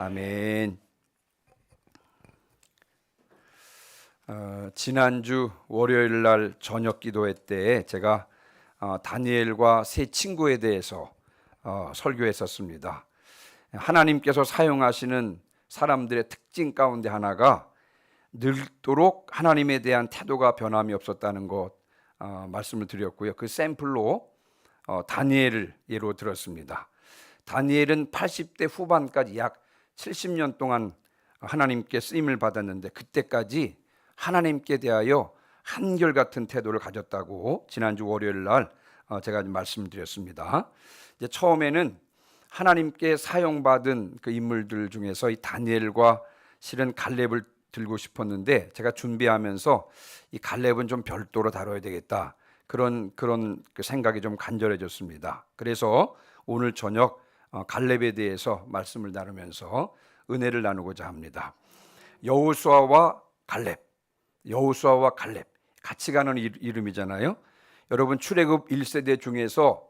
아멘. 지난주 월요일 날 저녁 기도회 때 제가 다니엘과 세 친구에 대해서 설교했었습니다. 하나님께서 사용하시는 사람들의 특징 가운데 하나가 늙도록 하나님에 대한 태도가 변함이 없었다는 것 말씀을 드렸고요. 그 샘플로 다니엘을 예로 들었습니다. 다니엘은 80대 후반까지 약 70년 동안 하나님께 쓰임을 받았는데 그때까지 하나님께 대하여 한결같은 태도를 가졌다고 지난주 월요일 날 제가 말씀드렸습니다. 이제 처음에는 하나님께 사용받은 그 인물들 중에서 이 다니엘과 실은 갈렙을 들고 싶었는데 제가 준비하면서 이 갈렙은 좀 별도로 다뤄야 되겠다 그런 그 생각이 좀 간절해졌습니다. 그래서 오늘 저녁 갈렙에 대해서 말씀을 나누면서 은혜를 나누고자 합니다. 여호수아와 갈렙, 여호수아와 갈렙 같이 가는 이름이잖아요. 여러분 출애굽 1세대 중에서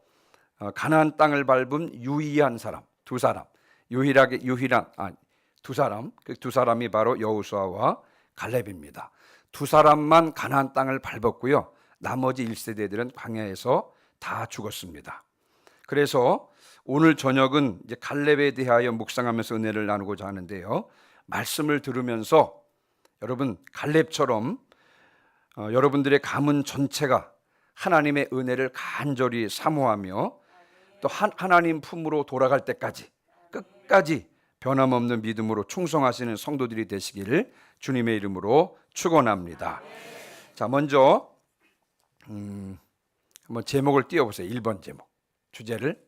가나안 땅을 밟은 유일한 사람, 두 사람, 두 사람, 그 두 사람이 바로 여호수아와 갈렙입니다. 두 사람만 가나안 땅을 밟았고요. 나머지 1세대들은 광야에서 다 죽었습니다. 그래서 오늘 저녁은 이제 갈렙에 대하여 묵상하면서 은혜를 나누고자 하는데요. 말씀을 들으면서 여러분 갈렙처럼 여러분들의 가문 전체가 하나님의 은혜를 간절히 사모하며 또 하나님 품으로 돌아갈 때까지 끝까지 변함없는 믿음으로 충성하시는 성도들이 되시기를 주님의 이름으로 축원합니다. 자, 먼저 한번 제목을 띄워보세요. 1번 제목 주제를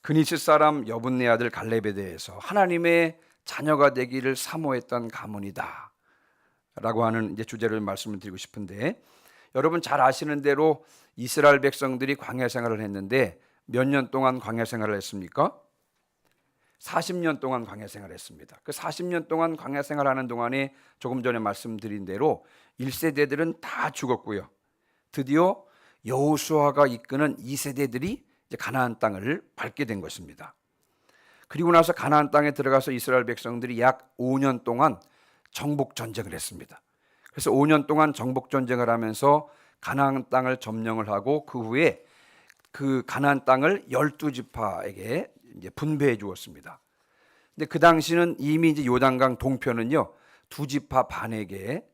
그니스 사람 여분네 아들 갈렙에 대해서 하나님의 자녀가 되기를 사모했던 가문이다 라고 하는 이제 주제를 말씀을 드리고 싶은데, 여러분 잘 아시는 대로 이스라엘 백성들이 광야 생활을 했는데 몇 년 동안 광야 생활을 했습니까? 40년 동안 광야 생활을 했습니다. 그 40년 동안 광야 생활하는 동안에 조금 전에 말씀드린 대로 1세대들은 다 죽었고요. 드디어 여호수아가 이끄는 2세대들이 이제 가나안 땅을 밟게 된 것입니다. 그리고 나서 가나안 땅에 들어가서 이스라엘 백성들이 약 5년 동안 정복 전쟁을 했습니다. 그래서 5년 동안 정복 전쟁을 하면서 가나안 땅을 점령을 하고 그 후에 그 가나안 땅을 12지파에게 이제 분배해 주었습니다. 근데 그 당시는 이미 이제 요단강 동편은요 2지파 반에게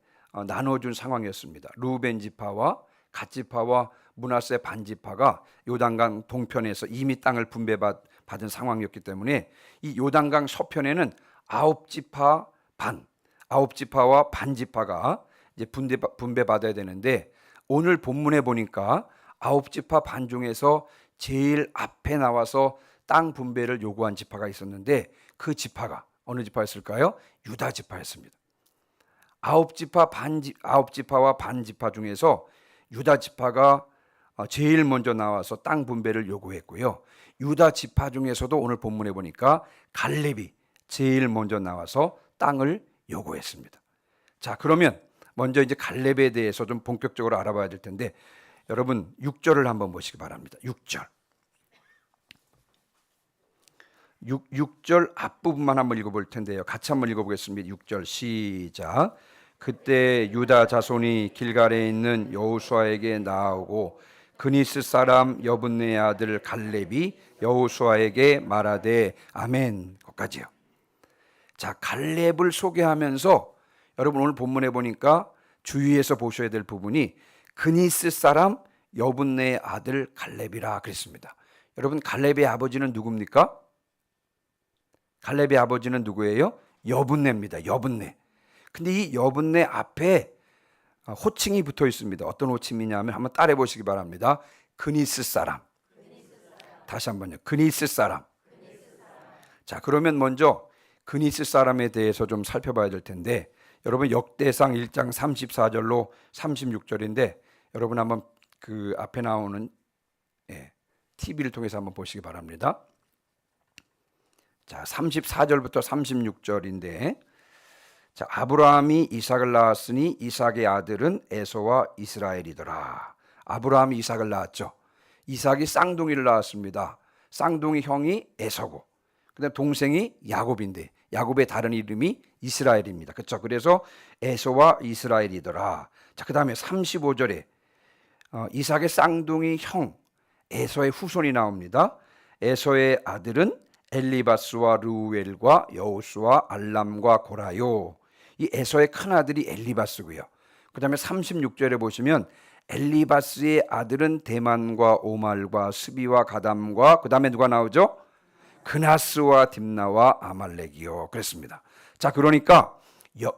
나눠준 상황이었습니다. 루벤 지파와 갓 지파와 므낫세 반 지파가 요단강 동편에서 이미 땅을 분배받은 상황이었기 때문에 이 요단강 서편에는 9지파 반, 9지파와 반 지파가 이제 분배받아야 되는데, 오늘 본문에 보니까 9지파 반 중에서 제일 앞에 나와서 땅 분배를 요구한 지파가 있었는데 그 지파가 어느 지파였을까요? 유다 지파였습니다. 9지파와 반 지파 중에서 유다 지파가 제일 먼저 나와서 땅 분배를 요구했고요. 유다 지파 중에서도 오늘 본문에 보니까 갈렙이 제일 먼저 나와서 땅을 요구했습니다. 자, 그러면 먼저 이제 갈렙에 대해서 좀 본격적으로 알아봐야 될 텐데, 여러분 6절을 한번 보시기 바랍니다. 6절 앞부분만 한번 읽어볼 텐데요. 같이 한번 읽어보겠습니다. 6절 시작. 그때 유다 자손이 길갈에 있는 여호수아에게 나아오고 그니스 사람 여분네 아들 갈렙이 여호수아에게 말하되 아멘. 거기까지요. 자, 갈렙을 소개하면서 여러분 오늘 본문에 보니까 주의해서 보셔야 될 부분이 그니스 사람 여분네 아들 갈렙이라 그랬습니다. 여러분 갈렙의 아버지는 누굽니까? 갈렙의 아버지는 누구예요? 여분네입니다. 여분네. 근데 이 여분네 앞에 호칭이 붙어 있습니다. 어떤 호칭이냐면 한번 따라해 보시기 바랍니다. 그니스 사람. 다시 한번요. 그니스 사람. 자, 그러면 먼저 그니스 사람에 대해서 좀 살펴봐야 될 텐데, 여러분 역대상 1장 34절로 36절인데 여러분 한번 그 앞에 나오는 TV를 통해서 한번 보시기 바랍니다. 자, 34절부터 36절인데, 자, 아브라함이 이삭을 낳았으니 이삭의 아들은 에서와 이스라엘이더라. 아브라함이 이삭을 낳았죠. 이삭이 쌍둥이를 낳았습니다. 쌍둥이 형이 에서고 그다음 동생이 야곱인데 야곱의 다른 이름이 이스라엘입니다. 그렇죠? 그래서 에서와 이스라엘이더라. 자, 그다음에 35절에 이삭의 쌍둥이 형 에서의 후손이 나옵니다. 에서의 아들은 엘리바스와 르우엘과 여우스와 알람과 고라요. 이 에서의 큰 아들이 엘리바스고요. 그다음에 36절에 보시면 엘리바스의 아들은 대만과 오말과 스비와 가담과 그다음에 누가 나오죠? 그나스와 딥나와 아말렉이요. 그랬습니다. 자, 그러니까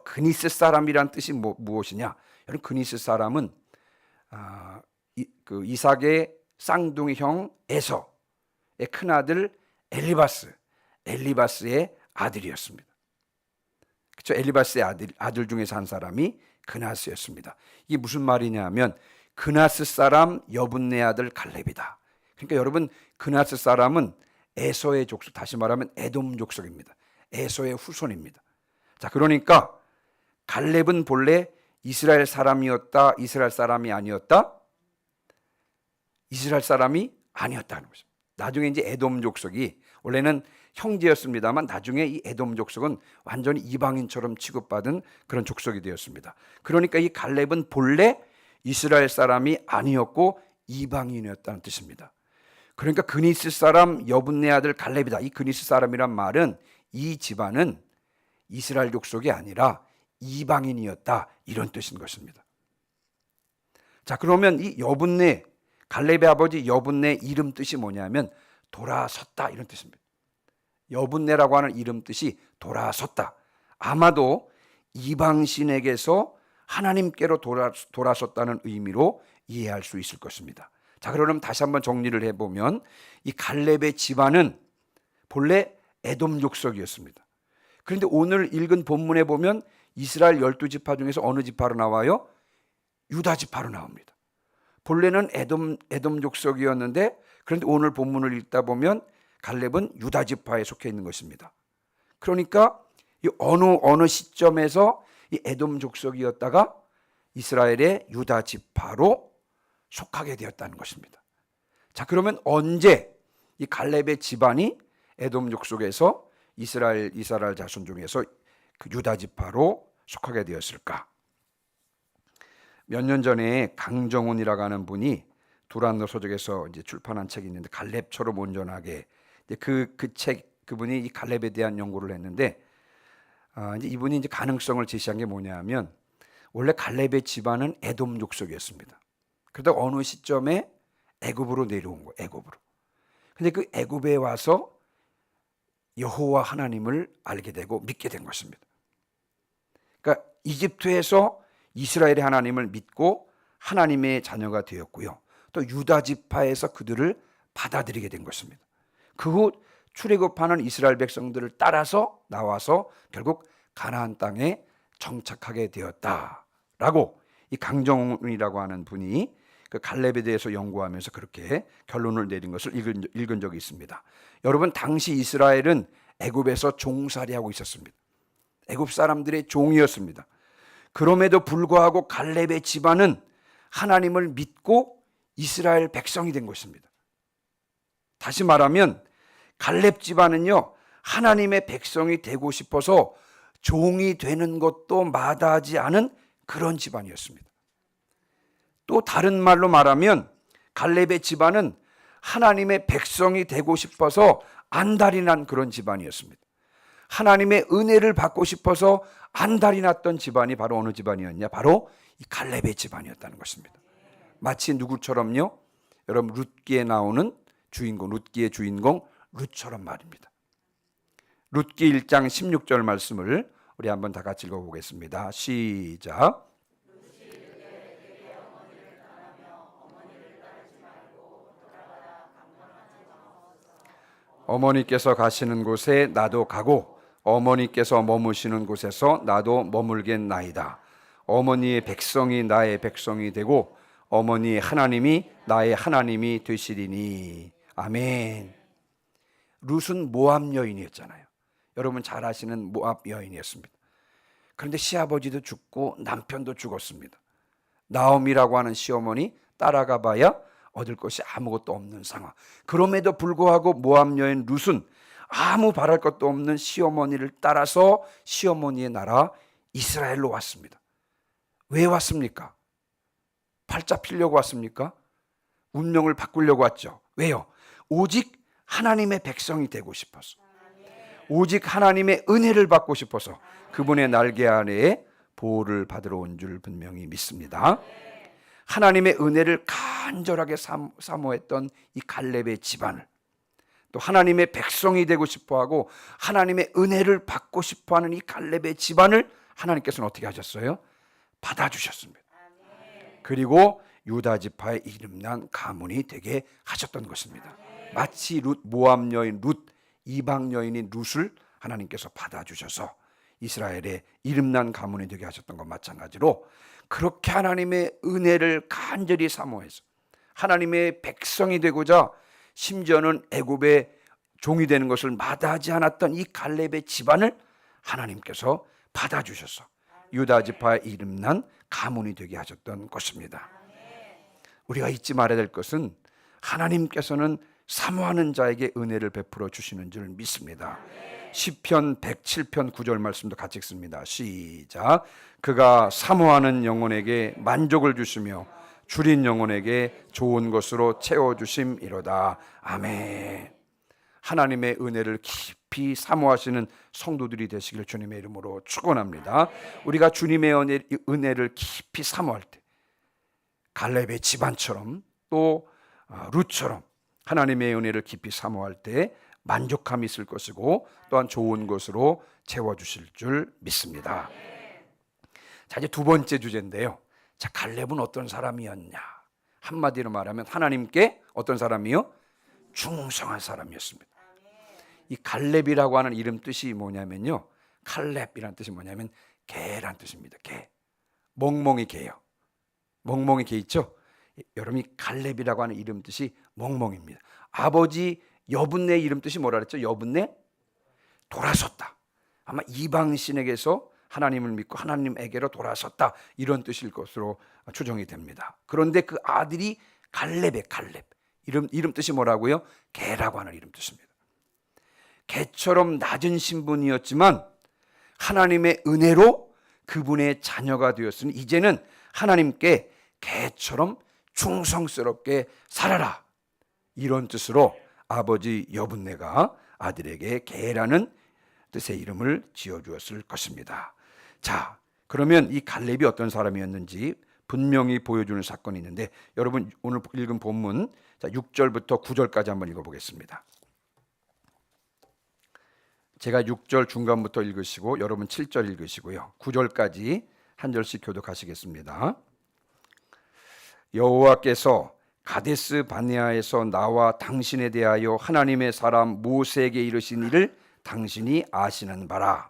그니스 사람이란 뜻이 무엇이냐? 여러분, 그니스 사람은 이삭의 쌍둥이 형 에서의 큰 아들 엘리바스의 아들이었습니다. 그렇죠? 엘리바스의 아들 중에서 한 사람이 그나스였습니다. 이게 무슨 말이냐면 그나스 사람 여분네 아들 갈렙이다. 그러니까 여러분, 그나스 사람은 에서의 족속, 다시 말하면 에돔 족속입니다. 에서의 후손입니다. 자, 그러니까 갈렙은 본래 이스라엘 사람이었다, 이스라엘 사람이 아니었다? 이스라엘 사람이 아니었다는 것입니다. 나중에 이제 에돔 족속이 원래는 형제였습니다만 나중에 이 에돔 족속은 완전히 이방인처럼 취급받은 그런 족속이 되었습니다. 그러니까 이 갈렙은 본래 이스라엘 사람이 아니었고 이방인이었다는 뜻입니다. 그러니까 그니스 사람 여분네 아들 갈렙이다. 이 그니스 사람이란 말은 이 집안은 이스라엘 족속이 아니라 이방인이었다, 이런 뜻인 것입니다. 자, 그러면 이 여분네, 갈렙의 아버지 여분네 이름 뜻이 뭐냐면 돌아섰다, 이런 뜻입니다. 여분네라고 하는 이름 뜻이 돌아섰다. 아마도 이방신에게서 하나님께로 돌아섰다는 의미로 이해할 수 있을 것입니다. 자, 그러면 다시 한번 정리를 해보면 이 갈렙의 집안은 본래 에돔 족속이었습니다. 그런데 오늘 읽은 본문에 보면 이스라엘 12지파 중에서 어느 지파로 나와요? 유다 지파로 나옵니다. 본래는 에돔 족속이었는데 그런데 오늘 본문을 읽다 보면 갈렙은 유다 지파에 속해 있는 것입니다. 그러니까 이 어느 시점에서 이 에돔 족속이었다가 이스라엘의 유다 지파로 속하게 되었다는 것입니다. 자, 그러면 언제 이 갈렙의 집안이 에돔 족속에서 이스라엘 자손 중에서 그 유다 지파로 속하게 되었을까? 몇 년 전에 강정훈이라고 하는 분이 두란노 서적에서 이제 출판한 책이 있는데 갈렙처럼 온전하게, 그분이 이 갈렙에 대한 연구를 했는데 이제 이분이 이제 가능성을 제시한 게 뭐냐면 원래 갈렙의 집안은 에돔 족속이었습니다. 그러다 어느 시점에 애굽으로 내려온 거예요. 애굽으로. 근데 그 애굽에 와서 여호와 하나님을 알게 되고 믿게 된 것입니다. 그러니까 이집트에서 이스라엘의 하나님을 믿고 하나님의 자녀가 되었고요. 또 유다 지파에서 그들을 받아들이게 된 것입니다. 그 후 출애굽하는 이스라엘 백성들을 따라서 나와서 결국 가나안 땅에 정착하게 되었다라고 이 강정훈이라고 하는 분이 그 갈렙에 대해서 연구하면서 그렇게 결론을 내린 것을 읽은 적이 있습니다. 여러분, 당시 이스라엘은 애굽에서 종살이하고 있었습니다. 애굽 사람들의 종이었습니다. 그럼에도 불구하고 갈렙의 집안은 하나님을 믿고 이스라엘 백성이 된 것입니다. 다시 말하면 갈렙 집안은요, 하나님의 백성이 되고 싶어서 종이 되는 것도 마다하지 않은 그런 집안이었습니다. 또 다른 말로 말하면 갈렙의 집안은 하나님의 백성이 되고 싶어서 안달이 난 그런 집안이었습니다. 하나님의 은혜를 받고 싶어서 안달이 났던 집안이 바로 어느 집안이었냐? 바로 이 갈렙의 집안이었다는 것입니다. 마치 누구처럼요? 여러분, 룻기에 나오는 주인공, 룻기의 주인공 룻처럼 말입니다. 룻기 1장 16절 말씀을 우리 한번 다 같이 읽어보겠습니다. 시작. 어머니께서 가시는 곳에 나도 가고 어머니께서 머무시는 곳에서 나도 머물겠나이다. 어머니의 백성이 나의 백성이 되고 어머니의 하나님이 나의 하나님이 되시리니. 아멘. 룻은 모압 여인이었잖아요. 여러분 잘 아시는 모압 여인이었습니다. 그런데 시아버지도 죽고 남편도 죽었습니다. 나옴이라고 하는 시어머니 따라가 봐야 얻을 것이 아무것도 없는 상황. 그럼에도 불구하고 모압 여인 룻은 아무 바랄 것도 없는 시어머니를 따라서 시어머니의 나라 이스라엘로 왔습니다. 왜 왔습니까? 팔자 피려고 왔습니까? 운명을 바꾸려고 왔죠. 왜요? 오직 하나님의 백성이 되고 싶어서, 오직 하나님의 은혜를 받고 싶어서 그분의 날개 아래에 보호를 받으러 온 줄 분명히 믿습니다. 하나님의 은혜를 간절하게 사모했던 이 갈렙의 집안을, 또 하나님의 백성이 되고 싶어하고 하나님의 은혜를 받고 싶어하는 이 갈렙의 집안을 하나님께서는 어떻게 하셨어요? 받아주셨습니다. 그리고 유다 지파의 이름난 가문이 되게 하셨던 것입니다. 마치 모압 여인 룻, 이방 여인인 룻을 하나님께서 받아주셔서 이스라엘의 이름난 가문이 되게 하셨던 것 마찬가지로, 그렇게 하나님의 은혜를 간절히 사모해서 하나님의 백성이 되고자 심지어는 애굽의 종이 되는 것을 마다하지 않았던 이 갈렙의 집안을 하나님께서 받아주셔서 유다 지파의 이름난 가문이 되게 하셨던 것입니다. 우리가 잊지 말아야 될 것은 하나님께서는 사모하는 자에게 은혜를 베풀어 주시는 줄 믿습니다. 시편 107편 9절 말씀도 같이 읽습니다. 시작. 그가 사모하는 영혼에게 만족을 주시며 줄인 영혼에게 좋은 것으로 채워주심이로다. 아멘. 하나님의 은혜를 깊이 사모하시는 성도들이 되시길 주님의 이름으로 축원합니다. 우리가 주님의 은혜를 깊이 사모할 때 갈렙의 집안처럼 또 룻처럼 하나님의 은혜를 깊이 사모할 때 만족함이 있을 것이고 또한 좋은 것으로 채워주실 줄 믿습니다. 자, 이제 두 번째 주제인데요. 자, 갈렙은 어떤 사람이었냐? 한마디로 말하면 하나님께 어떤 사람이요? 충성한 사람이었습니다. 이 갈렙이라고 하는 이름 뜻이 뭐냐면요, 칼렙이라는 뜻이 뭐냐면 개란 뜻입니다. 개, 멍멍이 개요. 멍멍이 개 있죠? 여러분이 갈렙이라고 하는 이름 뜻이 멍멍입니다. 아버지 여분네 이름 뜻이 뭐라 그랬죠? 여분네? 돌아섰다. 아마 이방신에게서 하나님을 믿고 하나님에게로 돌아섰다, 이런 뜻일 것으로 추정이 됩니다. 그런데 그 아들이 갈렙의 갈렙, 이름 뜻이 뭐라고요? 개라고 하는 이름 뜻입니다. 개처럼 낮은 신분이었지만 하나님의 은혜로 그분의 자녀가 되었으니 이제는 하나님께 개처럼 충성스럽게 살아라, 이런 뜻으로 아버지 여분네가 아들에게 개라는 뜻의 이름을 지어주었을 것입니다. 자, 그러면 이 갈렙이 어떤 사람이었는지 분명히 보여주는 사건이 있는데, 여러분 오늘 읽은 본문 6절부터 9절까지 한번 읽어보겠습니다. 제가 6절 중간부터 읽으시고 여러분 7절 읽으시고요, 9절까지 한 절씩 교독하시겠습니다. 여호와께서 가데스 바네아에서 나와 당신에 대하여 하나님의 사람 모세에게 이르신 일을 당신이 아시는 바라.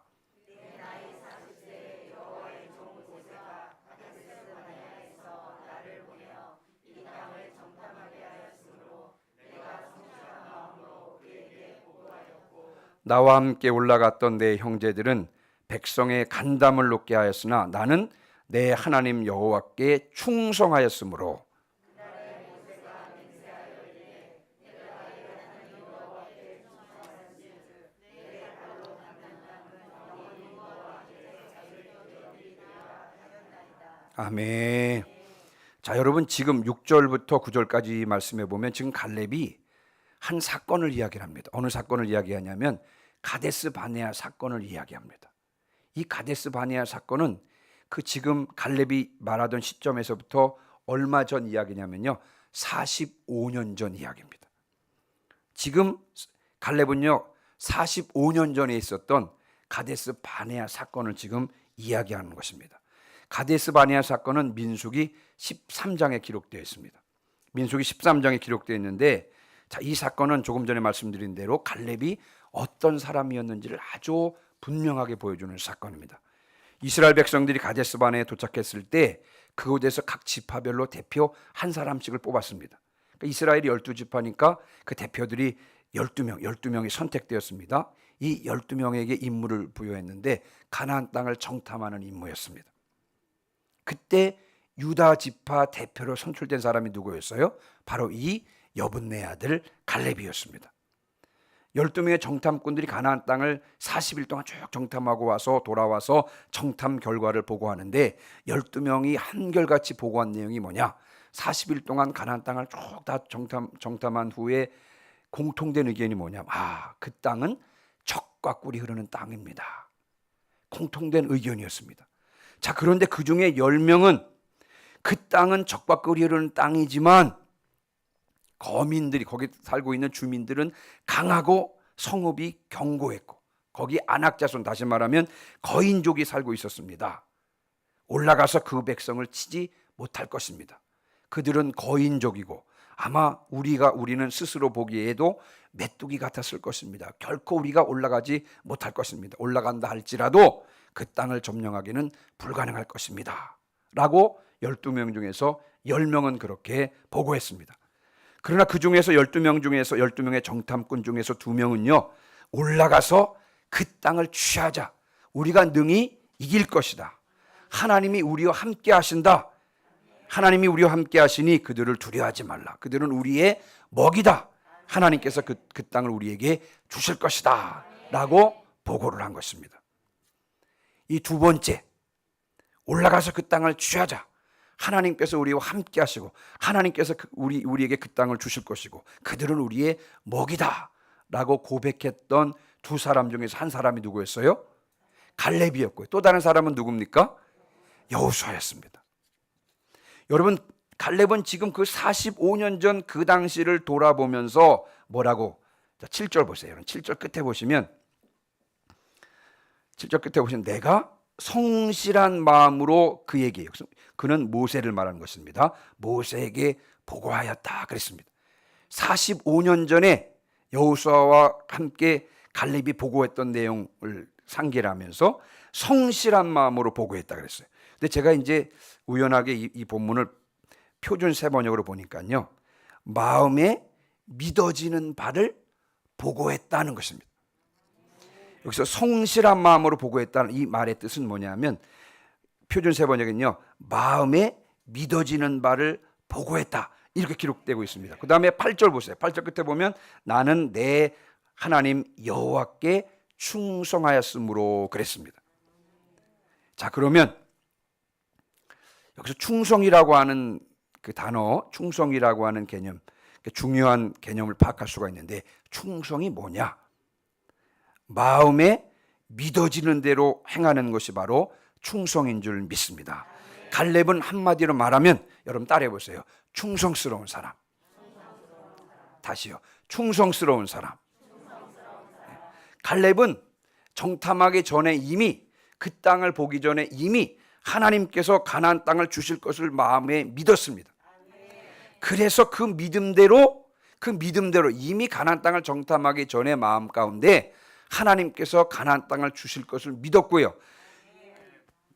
나와 함께 올라갔던 내 형제들은 백성의 간담을 높게 하였으나 나는 내 하나님 여호와께 충성하였으므로 아멘. 자, 여러분 지금 6절부터 9절까지 말씀해 보면 지금 갈렙이 한 사건을 이야기합니다. 어느 사건을 이야기하냐면 가데스 바네아 사건을 이야기합니다. 이 가데스 바네아 사건은 그 지금 갈렙이 말하던 시점에서부터 얼마 전 이야기냐면요, 45년 전 이야기입니다. 지금 갈렙은요 45년 전에 있었던 가데스 바네아 사건을 지금 이야기하는 것입니다. 가데스 바네아 사건은 민수기 13장에 기록되어 있습니다. 민수기 13장에 기록되어 있는데, 자, 이 사건은 조금 전에 말씀드린 대로 갈렙이 어떤 사람이었는지를 아주 분명하게 보여주는 사건입니다. 이스라엘 백성들이 가데스 바네아에 도착했을 때 그곳에서 각 지파별로 대표 한 사람씩을 뽑았습니다. 그러니까 이스라엘이 12지파니까 그 대표들이 12명이 선택되었습니다. 이 12명에게 임무를 부여했는데 가나안 땅을 정탐하는 임무였습니다. 그때 유다 지파 대표로 선출된 사람이 누구였어요? 바로 이 여분네 아들 갈렙이었습니다. 12명의 정탐꾼들이 가나안 땅을 40일 동안 쭉 정탐하고 와서 돌아와서 정탐 결과를 보고하는데 12명이 한결같이 보고한 내용이 뭐냐? 40일 동안 가나안 땅을 쭉 다 정탐한 후에 공통된 의견이 뭐냐? 그 땅은 젖과 꿀이 흐르는 땅입니다. 공통된 의견이었습니다. 자, 그런데 그 중에 10명은 그 땅은 젖과 꿀이 흐르는 땅이지만 거민들이, 거기 살고 있는 주민들은 강하고 성읍이 견고했고 거기 안악자손, 다시 말하면 거인족이 살고 있었습니다. 올라가서 그 백성을 치지 못할 것입니다. 그들은 거인족이고 아마 우리는 스스로 보기에도 메뚜기 같았을 것입니다. 결코 우리가 올라가지 못할 것입니다. 올라간다 할지라도 그 땅을 점령하기는 불가능할 것입니다 라고 12명 중에서 10명은 그렇게 보고했습니다. 그러나 그 중에서 12명 중에서 12명의 정탐꾼 중에서 2명은요, 올라가서 그 땅을 취하자, 우리가 능히 이길 것이다, 하나님이 우리와 함께 하신다, 하나님이 우리와 함께 하시니 그들을 두려워하지 말라, 그들은 우리의 먹이다, 하나님께서 그 땅을 우리에게 주실 것이다 라고 보고를 한 것입니다. 이 두 번째, 올라가서 그 땅을 취하자, 하나님께서 우리와 함께 하시고 하나님께서 우리에게 그 땅을 주실 것이고 그들은 우리의 먹이다 라고 고백했던 두 사람 중에서 한 사람이 누구였어요? 갈렙이었고요. 또 다른 사람은 누굽니까? 여호수아였습니다. 여러분, 갈렙은 지금 그 45년 전 그 당시를 돌아보면서 뭐라고? 자, 7절 보세요. 7절 끝에 보시면 내가 성실한 마음으로 그에게, 그는 모세를 말하는 것입니다, 모세에게 보고하였다 그랬습니다. 45년 전에 여호수아와 함께 갈렙이 보고했던 내용을 상기를 하면서 성실한 마음으로 보고했다 그랬어요. 근데 제가 이제 우연하게 이 본문을 표준 세번역으로 보니까요, 마음에 믿어지는 바를 보고했다는 것입니다. 여기서 성실한 마음으로 보고했다는 이 말의 뜻은 뭐냐면, 표준 세번역은요, 마음에 믿어지는 바를 보고했다 이렇게 기록되고 있습니다. 그 다음에 8절 보세요. 8절 끝에 보면 나는 내 하나님 여호와께 충성하였으므로 그랬습니다. 자, 그러면 여기서 충성이라고 하는 그 단어, 충성이라고 하는 개념, 중요한 개념을 파악할 수가 있는데, 충성이 뭐냐? 마음에 믿어지는 대로 행하는 것이 바로 충성인 줄 믿습니다. 갈렙은 한마디로 말하면, 여러분 따라해 보세요. 충성스러운 사람. 다시요. 충성스러운 사람. 갈렙은 정탐하기 전에 이미, 그 땅을 보기 전에 이미 하나님께서 가나안 땅을 주실 것을 마음에 믿었습니다. 그래서 그 믿음대로 이미 가나안 땅을 정탐하기 전에 마음 가운데 하나님께서 가나안 땅을 주실 것을 믿었고요,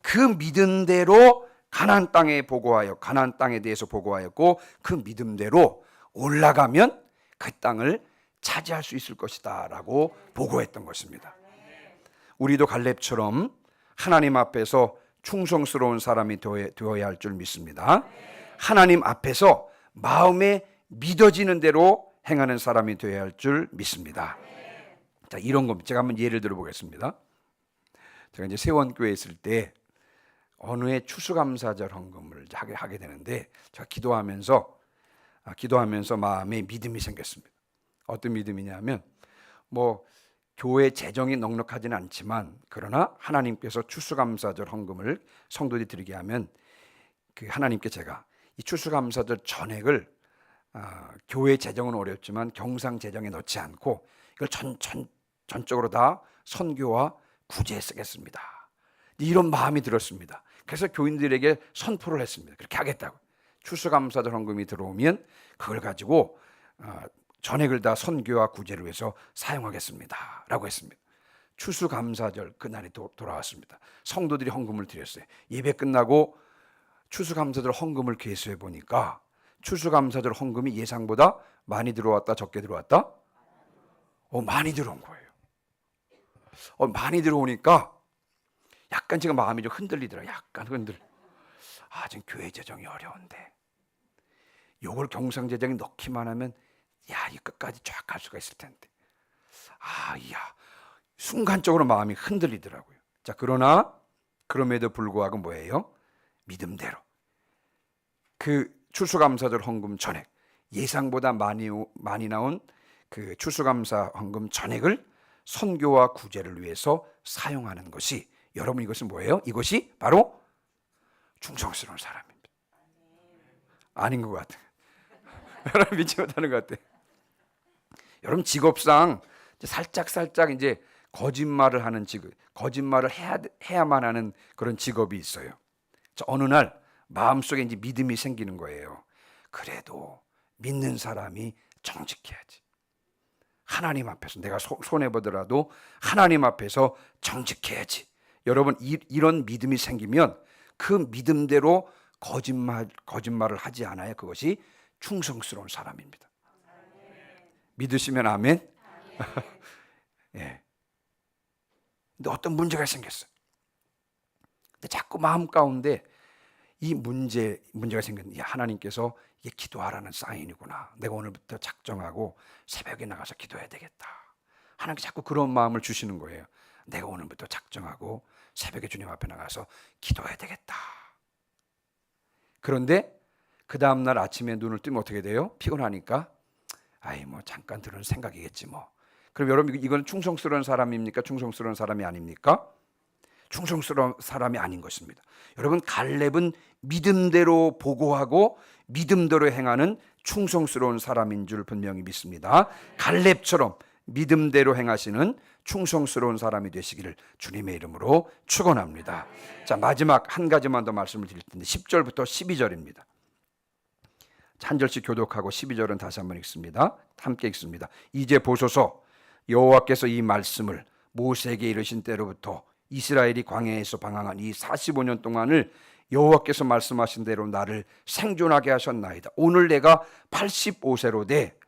그 믿음대로 가나안 땅에 대해서 보고하였고, 그 믿음대로 올라가면 그 땅을 차지할 수 있을 것이다 라고 보고했던 것입니다. 우리도 갈렙처럼 하나님 앞에서 충성스러운 사람이 되어야 할 줄 믿습니다. 하나님 앞에서 마음에 믿어지는 대로 행하는 사람이 되어야 할 줄 믿습니다. 자, 이런 겁니다. 제가 한번 예를 들어 보겠습니다. 제가 이제 세원교회에 있을 때 어느 해 추수감사절 헌금을 하게 되는데, 제가 기도하면서 마음에 믿음이 생겼습니다. 어떤 믿음이냐면, 교회 재정이 넉넉하지는 않지만 그러나 하나님께서 추수감사절 헌금을 성도들이 드리게 하면 그 하나님께 제가 이 추수감사절 전액을 교회 재정은 어렵지만 경상 재정에 넣지 않고 이걸 전적으로 다 선교와 구제에 쓰겠습니다, 이런 마음이 들었습니다. 그래서 교인들에게 선포를 했습니다. 그렇게 하겠다고. 추수감사절 헌금이 들어오면 그걸 가지고 전액을 다 선교와 구제를 위해서 사용하겠습니다 라고 했습니다. 추수감사절 그날이 돌아왔습니다. 성도들이 헌금을 드렸어요. 예배 끝나고 추수감사절 헌금을 계수해 보니까 추수감사절 헌금이 예상보다 많이 들어왔다, 적게 들어왔다? 많이 들어온 거예요. 많이 들어오니까 약간 지금 마음이 좀 흔들리더라고요. 지금 교회 재정이 어려운데 요걸 경상 재정에 넣기만 하면 이 끝까지 쫙 갈 수가 있을 텐데, 야, 순간적으로 마음이 흔들리더라고요. 자, 그러나 그럼에도 불구하고 뭐예요? 믿음대로 그 추수감사절 헌금 전액, 예상보다 많이 나온 그 추수감사 헌금 전액을 선교와 구제를 위해서 사용하는 것이, 여러분 이것은 뭐예요? 이것이 바로 충성스러운 사람입니다. 아닌 것 같아요. 여러분 믿지 못하는 것 같아요. 여러분 직업상 살짝 이제 거짓말을 하는 직업, 거짓말을 해야만 하는 그런 직업이 있어요. 자, 어느 날 마음속에 이제 믿음이 생기는 거예요. 그래도 믿는 사람이 정직해야지. 하나님 앞에서 내가 손해 보더라도 하나님 앞에서 정직해야지. 여러분 이런 믿음이 생기면 그 믿음대로 거짓말을 하지 않아요. 그것이 충성스러운 사람입니다. 믿으시면 아멘. 예. 근데 어떤 문제가 생겼어요. 근데 자꾸 마음 가운데 이 문제가 생겼는데, 하나님께서 이게 기도하라는 사인이구나. 내가 오늘부터 작정하고 새벽에 나가서 기도해야 되겠다. 하나님께 자꾸 그런 마음을 주시는 거예요. 내가 오늘부터 작정하고 새벽에 주님 앞에 나가서 기도해야 되겠다. 그런데 그 다음날 아침에 눈을 뜨면 어떻게 돼요? 피곤하니까 뭐 잠깐 들은 생각이겠지 뭐. 그럼 여러분 이건 충성스러운 사람입니까? 충성스러운 사람이 아닙니까? 충성스러운 사람이 아닌 것입니다. 여러분 갈렙은 믿음대로 보고하고 믿음대로 행하는 충성스러운 사람인 줄 분명히 믿습니다. 갈렙처럼 믿음대로 행하시는 충성스러운 사람이 되시기를 주님의 이름으로 축원합니다. 자, 마지막 한 가지만 더 말씀을 드릴 텐데 10절부터 12절입니다. 한 절씩 교독하고 12절은 다시 한번 읽습니다. 함께 읽습니다. 이제 보소서, 여호와께서 이 말씀을 모세에게 이르신 때로부터 이스라엘이 광야에서 방황한 이 45년 동안을 여호와께서 말씀하신 대로 나를 생존하게 하셨나이다. 오늘 내가 85세로 돼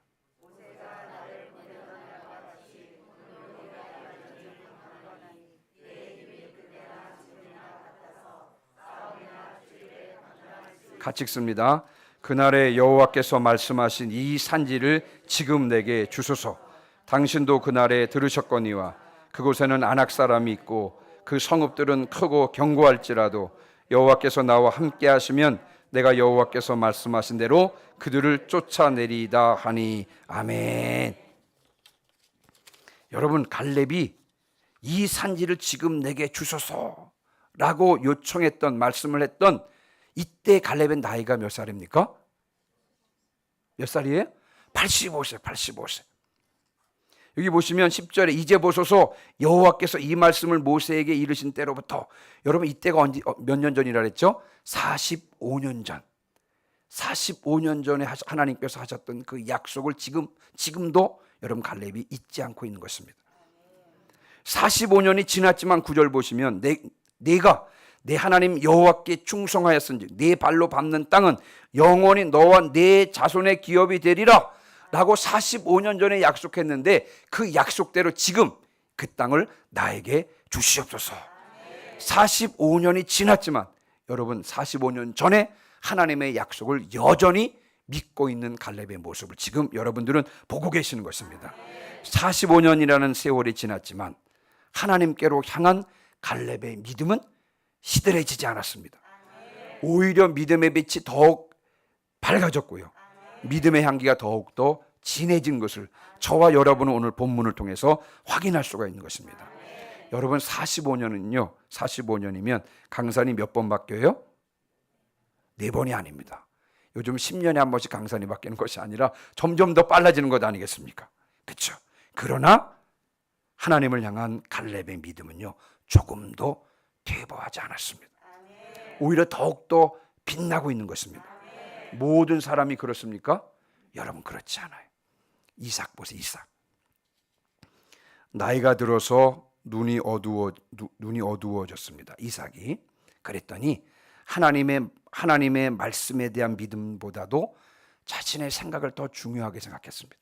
같이 읽습니다. 그날에 여호와께서 말씀하신 이 산지를 지금 내게 주소서. 당신도 그날에 들으셨거니와 그곳에는 아낙 사람이 있고 그 성읍들은 크고 견고할지라도 여호와께서 나와 함께 하시면 내가 여호와께서 말씀하신 대로 그들을 쫓아내리다 하니. 아멘. 여러분 갈렙이 이 산지를 지금 내게 주소서라고 요청했던, 말씀을 했던 이때 갈렙의 나이가 몇 살입니까? 몇 살이에요? 85세, 85세. 여기 보시면 10절에 이제 보소서 여호와께서 이 말씀을 모세에게 이르신 때로부터, 여러분 이때가 언제, 몇 년 전이라 그랬죠? 45년 전. 45년 전에 하나님께서 하셨던 그 약속을 지금도 여러분 갈렙이 잊지 않고 있는 것입니다. 45년이 지났지만 9절 보시면 내가 내 하나님 여호와께 충성하였은즉 내 발로 밟는 땅은 영원히 너와 내 자손의 기업이 되리라 라고 45년 전에 약속했는데 그 약속대로 지금 그 땅을 나에게 주시옵소서. 45년이 지났지만 여러분 45년 전에 하나님의 약속을 여전히 믿고 있는 갈렙의 모습을 지금 여러분들은 보고 계시는 것입니다. 45년이라는 세월이 지났지만 하나님께로 향한 갈렙의 믿음은 시들해지지 않았습니다. 오히려 믿음의 빛이 더욱 밝아졌고요. 믿음의 향기가 더욱더 진해진 것을 저와 여러분은 오늘 본문을 통해서 확인할 수가 있는 것입니다. 여러분 45년은요, 45년이면 강산이 몇 번 바뀌어요? 4번이 아닙니다. 요즘 10년에 한 번씩 강산이 바뀌는 것이 아니라 점점 더 빨라지는 것 아니겠습니까? 그렇죠. 그러나 하나님을 향한 갈렙의 믿음은요 조금도 퇴보하지 않았습니다. 오히려 더욱더 빛나고 있는 것입니다. 모든 사람이 그렇습니까? 여러분 그렇지 않아요. 이삭 보세요. 이삭. 나이가 들어서 눈이 어두워졌습니다. 이삭이. 그랬더니 하나님의 말씀에 대한 믿음보다도 자신의 생각을 더 중요하게 생각했습니다.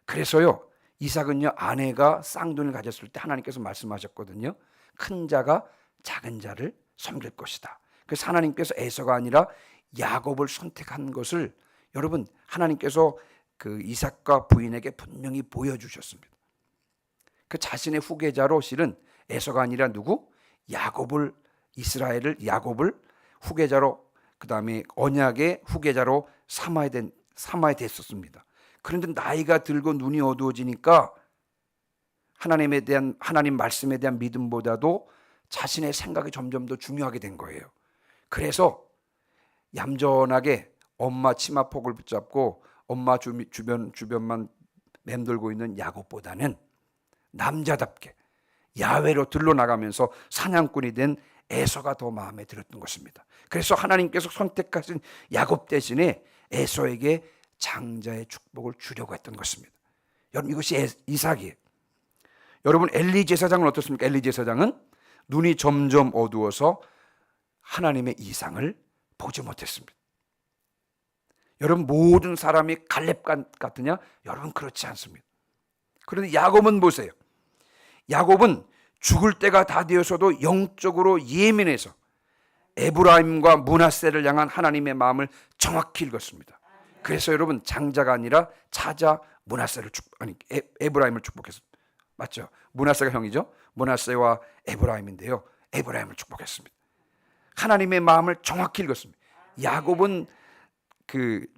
그래서요 이삭은요 아내가 쌍둥이를 가졌을 때 하나님께서 말씀하셨거든요. 큰 자가 작은 자를 섬길 것이다. 그래서 하나님께서 에서가 아니라 야곱을 선택한 것을 여러분 하나님께서 그 이삭과 부인에게 분명히 보여주셨습니다. 그 자신의 후계자로 실은 에서가 아니라 누구? 야곱을, 이스라엘을, 야곱을 후계자로, 그 다음에 언약의 후계자로 삼아야 됐었습니다. 그런데 나이가 들고 눈이 어두워지니까 하나님 말씀에 대한 믿음보다도 자신의 생각이 점점 더 중요하게 된 거예요. 그래서 얌전하게 엄마 치마폭을 붙잡고 엄마 주변만 맴돌고 있는 야곱보다는 남자답게 야외로 들러나가면서 사냥꾼이 된 에서가 더 마음에 들었던 것입니다. 그래서 하나님께서 선택하신 야곱 대신에 에서에게 장자의 축복을 주려고 했던 것입니다. 여러분, 이것이 이삭이에요. 여러분, 엘리 제사장은 어떻습니까? 엘리 제사장은 눈이 점점 어두워서 하나님의 이상을 보지 못했습니다. 여러분, 모든 사람이 갈렙 같으냐? 여러분, 그렇지 않습니다. 그런데 야곱은 보세요. 야곱은 죽을 때가 다 되어서도 영적으로 예민해서 에브라임과 므낫세를 향한 하나님의 마음을 정확히 읽었습니다. 그래서 여러분, 장자가 아니라 차자 에브라임을 축복했습니다. 맞죠? 므낫세가 형이죠. 므낫세와 에브라임인데요. 에브라임을 축복했습니다. 하나님의 마음을 정확히 읽었습니다. 야곱은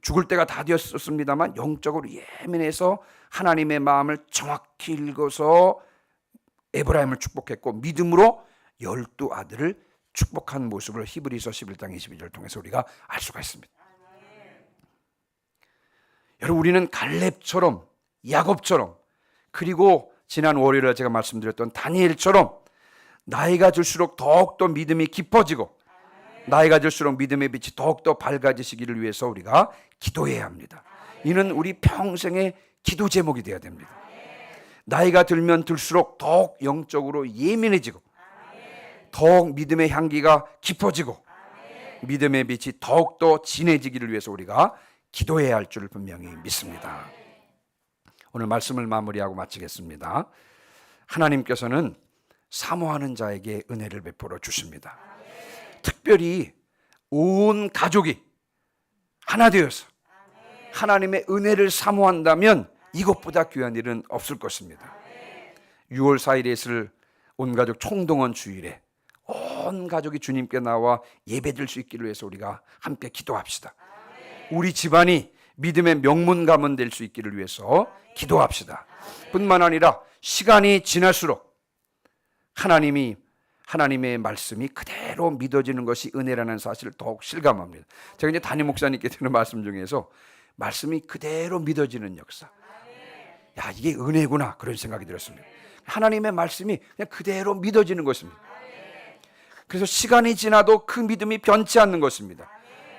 죽을 때가 다 되었습니다만 영적으로 예민해서 하나님의 마음을 정확히 읽어서 에브라임을 축복했고 믿음으로 12 아들을 축복한 모습을 히브리서 11장 22절을 통해서 우리가 알 수가 있습니다. 여러분, 우리는 갈렙처럼 야곱처럼 그리고 지난 월요일에 제가 말씀드렸던 다니엘처럼 나이가 들수록 더욱더 믿음이 깊어지고 나이가 들수록 믿음의 빛이 더욱더 밝아지시기를 위해서 우리가 기도해야 합니다. 이는 우리 평생의 기도 제목이 되어야 됩니다. 나이가 들면 들수록 더욱 영적으로 예민해지고 더욱 믿음의 향기가 깊어지고 믿음의 빛이 더욱더 진해지기를 위해서 우리가 기도해야 할 줄 분명히 믿습니다. 오늘 말씀을 마무리하고 마치겠습니다. 하나님께서는 사모하는 자에게 은혜를 베풀어 주십니다. 특별히 온 가족이 하나 되어서 하나님의 은혜를 사모한다면 이것보다 귀한 일은 없을 것입니다. 6월 4일에 있을 온 가족 총동원 주일에 온 가족이 주님께 나와 예배드릴 수 있기를 위해서 우리가 함께 기도합시다. 우리 집안이 믿음의 명문 가문 될 수 있기를 위해서 기도합시다. 뿐만 아니라 시간이 지날수록 하나님의 말씀이 그대로 믿어지는 것이 은혜라는 사실을 더욱 실감합니다. 제가 이제 담임 목사님께 드리는 말씀 중에서 말씀이 그대로 믿어지는 역사. 야, 이게 은혜구나, 그런 생각이 들었습니다. 하나님의 말씀이 그냥 그대로 믿어지는 것입니다. 그래서 시간이 지나도 그 믿음이 변치 않는 것입니다.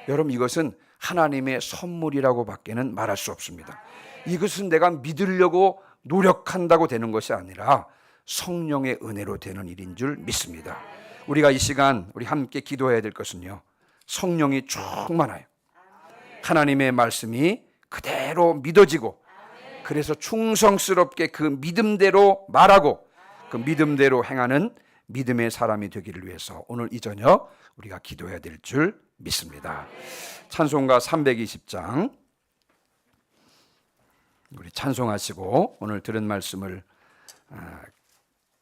여러분, 이것은 하나님의 선물이라고 밖에는 말할 수 없습니다. 이것은 내가 믿으려고 노력한다고 되는 것이 아니라 성령의 은혜로 되는 일인 줄 믿습니다. 우리가 이 시간 우리 함께 기도해야 될 것은요, 성령이 충만하여 하나님의 말씀이 그대로 믿어지고 그래서 충성스럽게 그 믿음대로 말하고 그 믿음대로 행하는 믿음의 사람이 되기를 위해서 오늘 이 저녁 우리가 기도해야 될 줄 믿습니다. 찬송가 320장 우리 찬송하시고 오늘 들은 말씀을